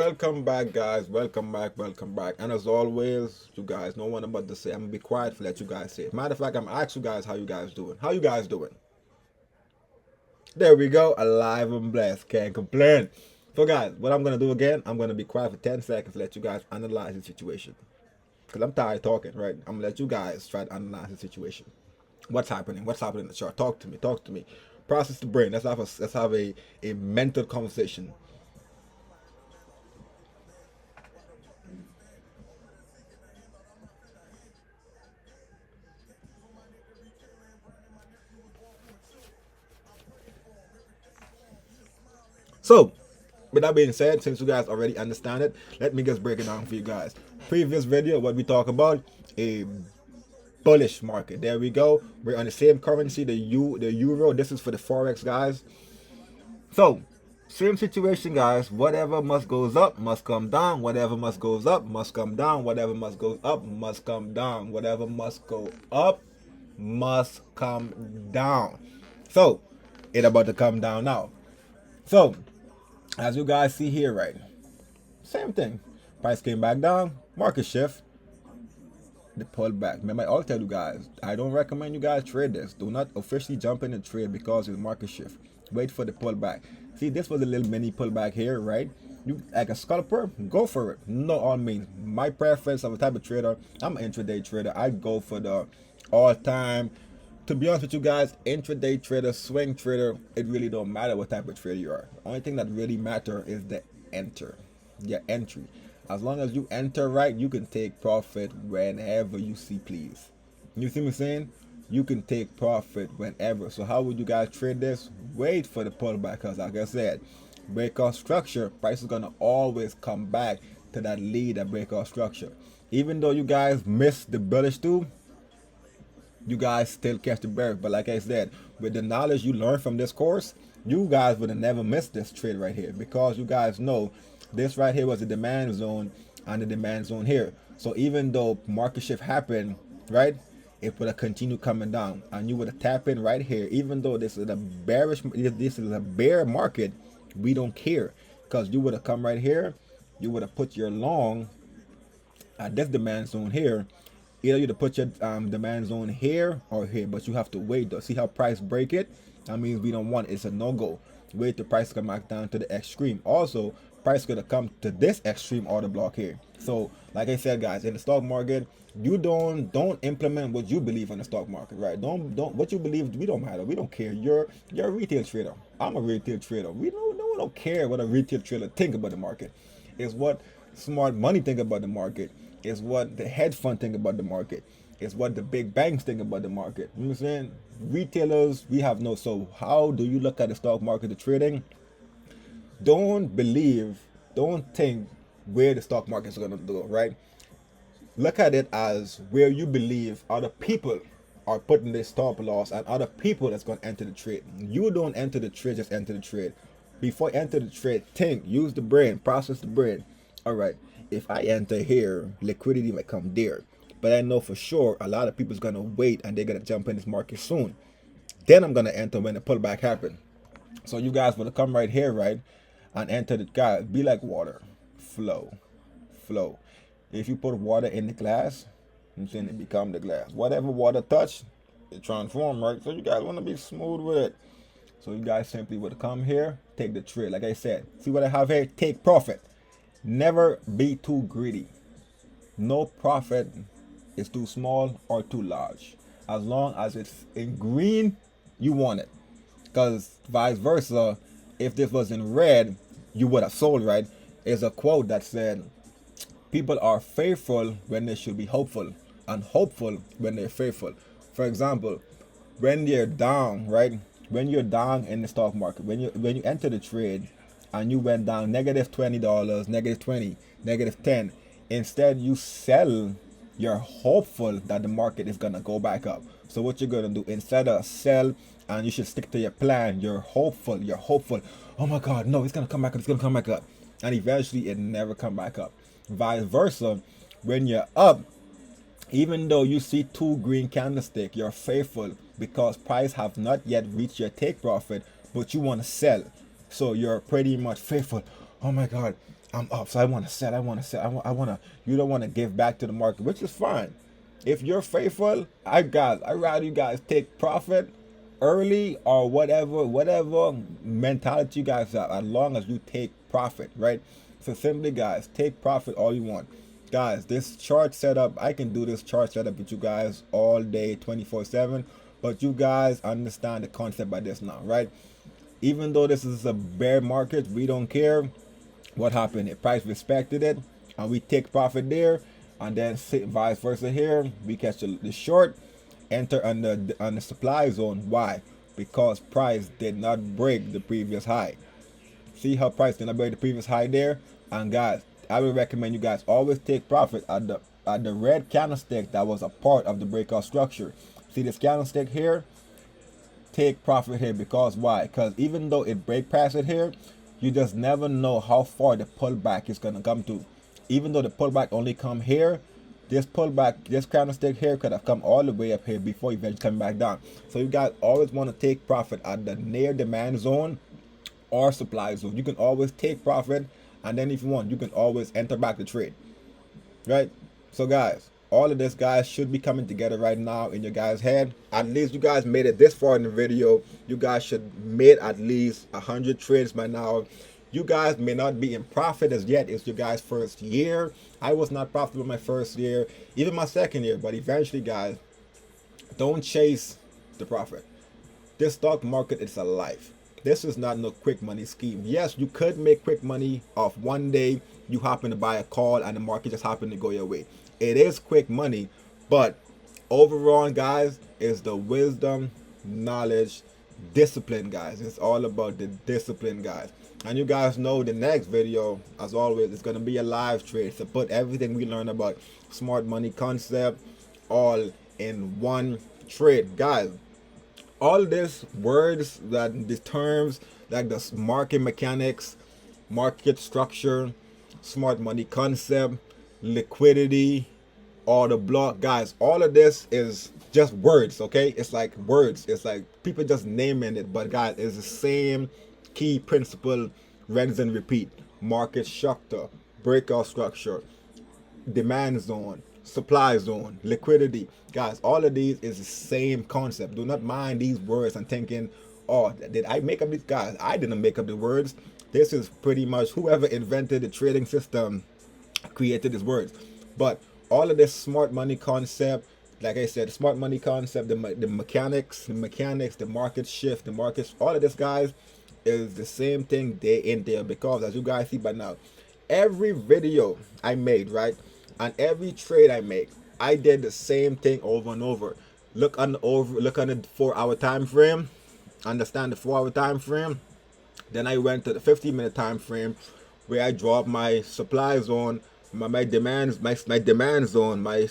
welcome back, guys. Welcome back. And as always, you guys know what I'm about to say. I'm gonna be quiet to let you guys say it. Matter of fact, I'm gonna ask you guys how you guys doing. How you guys doing? There we go. Alive and blessed. Can't complain. So, guys, what I'm gonna do again, I'm gonna be quiet for 10 seconds to let you guys analyze the situation. Cause I'm tired of talking, right? I'm gonna let you guys try to analyze the situation. What's happening? What's happening in the chart? Talk to me. Talk to me. Process the brain. Let's have a mental conversation. So, with that being said, since you guys already understand it, let me just break it down for you guys. Previous video, what we talk about, a bullish market. There we go. We're on the same currency, the euro. This is for the forex, guys. So, same situation, guys. Whatever must goes up must come down. Whatever must goes up must come down. Whatever must go up must come down. Whatever must go up must come down. So, it about to come down now. So, as you guys see here, right? Same thing. Price came back down. Market shift. The pullback. Remember, I'll tell you guys, I don't recommend you guys trade this. Do not officially jump in the trade because it's market shift. Wait for the pullback. See, this was a little mini pullback here, right? You like a scalper, go for it. No, all means. My preference of a type of trader, I'm an intraday trader. I go for the all-time. To be honest with you guys, intraday trader, swing trader, it really don't matter what type of trader you are. The only thing that really matter is the your entry. As long as you enter right, you can take profit whenever you see please. You see me saying? You can take profit whenever. So how would you guys trade this? Wait for the pullback, because like I said, breakout structure, price is gonna always come back to that lead at breakout structure. Even though you guys missed the bullish too, you guys still catch the bear. But like I said, with the knowledge you learn from this course, you guys would have never missed this trade right here, because you guys know this right here was the demand zone and the demand zone here. So even though market shift happened, right, it would have continued coming down and you would have tapped in right here. Even though this is a bearish, this is a bear market, we don't care, because you would have come right here, you would have put your long at this demand zone here. Either you to put your demand zone here or here, but you have to wait though. See how price break it? That means we don't want it. It's a no-go. Wait the price come back down to the extreme. Also, price gonna come to this extreme order block here. So, like I said, guys, in the stock market, you don't implement what you believe in the stock market, right? Don't what you believe. We don't matter. We don't care. You're a retail trader. I'm a retail trader. We don't care what a retail trader think about the market. It's what smart money think about the market. It's what the hedge fund think about the market. It's what the big banks think about the market. You know what I'm saying? Retailers, we have no. So how do you look at the stock market, the trading? Don't think where the stock market is gonna go, right? Look at it as where you believe other people are putting their stop loss and other people that's gonna enter the trade. You don't enter the trade, just enter the trade. Before you enter the trade, think, use the brain, process the brain. All right, if I enter here, liquidity might come there, but I know for sure a lot of people's gonna wait and they're gonna jump in this market soon. Then I'm gonna enter when the pullback happen. So you guys want to come right here, right, and enter the guys. Be like water, flow. If you put water in the glass, then it become the glass. Whatever water touch, it transform, right? So you guys want to be smooth with it. So you guys simply would come here, take the trade. Like I said, see what I have here? Take profit. Never be too greedy. No profit is too small or too large. As long as it's in green, you want it. Because vice versa, if this was in red, you would have sold, right? There's a quote that said, people are faithful when they should be hopeful, and hopeful when they're faithful. For example, when you're down, right? When you're down in the stock market, when you enter the trade and you went down -$20, -20, -10, instead you sell, you're hopeful that the market is gonna go back up. So what you're gonna do, instead of sell, and you should stick to your plan, you're hopeful. Oh my God, no, it's gonna come back up, and eventually it never come back up. Vice versa, when you're up, even though you see two green candlesticks, you're faithful because price have not yet reached your take profit, but you want to sell. So you're pretty much faithful. Oh my God, I'm up, so I want to sell. I want to. You don't want to give back to the market, which is fine. If you're faithful, I rather you guys take profit early or whatever mentality you guys have, as long as you take profit, right? So simply, guys, take profit all you want. Guys, this chart setup, I can do this chart setup with you guys all day, 24/7. But you guys understand the concept by this now, right? Even though this is a bear market, we don't care what happened. The price respected it, and we take profit there, and then vice versa here. We catch the short, enter on the supply zone. Why? Because price did not break the previous high. See how price did not break the previous high there? And guys, I would recommend you guys always take profit at the red candlestick that was a part of the breakout structure. See this candlestick here? Take profit here, because why? Because even though it break past it here, you just never know how far the pullback is gonna come to. Even though the pullback only come here, this pullback, this candlestick here could have come all the way up here before eventually coming back down. So you guys always want to take profit at the near demand zone or supply zone. You can always take profit, and then if you want, you can always enter back the trade, right? So guys, all of this, guys, should be coming together right now in your guys' head. At least you guys made it this far in the video. You guys should made at least 100 trades by now. You guys may not be in profit as yet. It's your guys' first year. I was not profitable my first year, even my second year. But eventually, guys, don't chase the profit. This stock market is a life. This is not no quick money scheme. Yes, you could make quick money off one day. You happen to buy a call and the market just happened to go your way. It is quick money, but overall, guys, is the wisdom, knowledge, discipline, guys. It's all about the discipline, guys. And you guys know the next video, as always, is going to be a live trade to put everything we learn about smart money concept all in one trade, guys. All these words, that the terms like the market mechanics, market structure, smart money concept, liquidity, order block, guys, all of this is just words, okay? It's like words. It's like people just naming it, but guys, it's the same key principle, rinse and repeat. Market structure, breakout structure, demand zone, supply zone, liquidity. Guys, all of these is the same concept. Do not mind these words and thinking, oh, did I make up these? Guys, I didn't make up the words. This is pretty much whoever invented the trading system created these words. But all of this smart money concept, like I said, smart money concept, the mechanics, the market shift, the markets, all of this, guys, is the same thing day in there. Because as you guys see by now, every video I made, right, and every trade I make, I did the same thing over and over. Look on the 4-hour time frame, understand the 4-hour time frame. Then I went to the 15-minute time frame, where I dropped my supply zone, my demand zone, my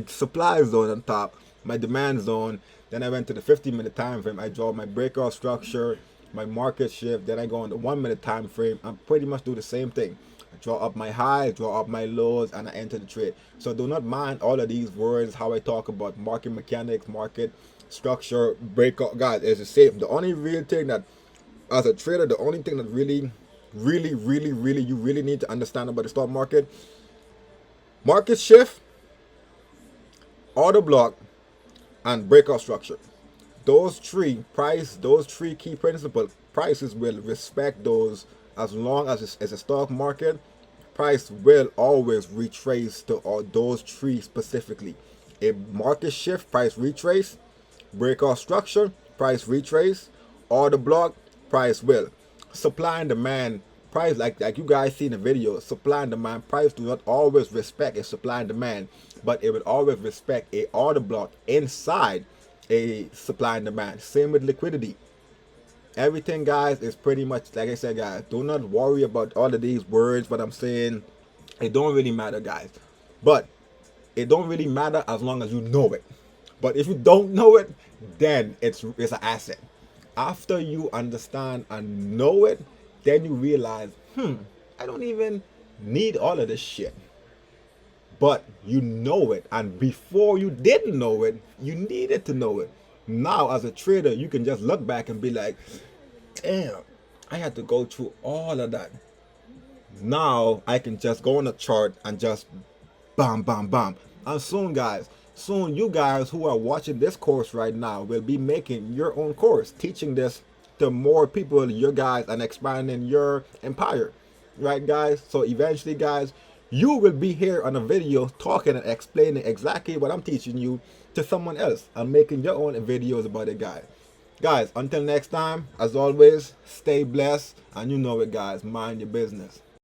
supply zone on top, my demand zone. Then I went to the 15-minute time frame. I draw my breakout structure, my market shift. Then I go on the 1-minute time frame and pretty much do the same thing. I draw up my highs, draw up my lows, and I enter the trade. So do not mind all of these words, how I talk about market mechanics, market structure, breakout. Guys, it's the same. The only real thing that, as a trader, the only thing that really you really need to understand about the stock market: market shift, order block, and breakout structure. Those three key principles, prices will respect those. As long as it's a stock market, price will always retrace to all those three specifically. A market shift, price retrace; breakout structure, price retrace; order block, price will. Supply and demand, price, like you guys see in the video, supply and demand, price do not always respect a supply and demand, but it will always respect a order block inside a supply and demand. Same with liquidity. Everything, guys, is pretty much like I said, guys. Do not worry about all of these words, what I'm saying. It don't really matter, guys. But it don't really matter as long as you know it. But if you don't know it, then it's an asset. After you understand and know it, then you realize, I don't even need all of this shit. But you know it, and before you didn't know it, you needed to know it. Now, as a trader, you can just look back and be like, damn, I had to go through all of that. Now I can just go on the chart and just bam, bam, bam. And soon, guys, soon you guys who are watching this course right now will be making your own course, teaching this to more people, your guys, and expanding your empire. Right, guys? So eventually, guys, you will be here on a video talking and explaining exactly what I'm teaching you to someone else and making your own videos about it, guys. Guys, until next time, as always, stay blessed, and you know it, guys, mind your business.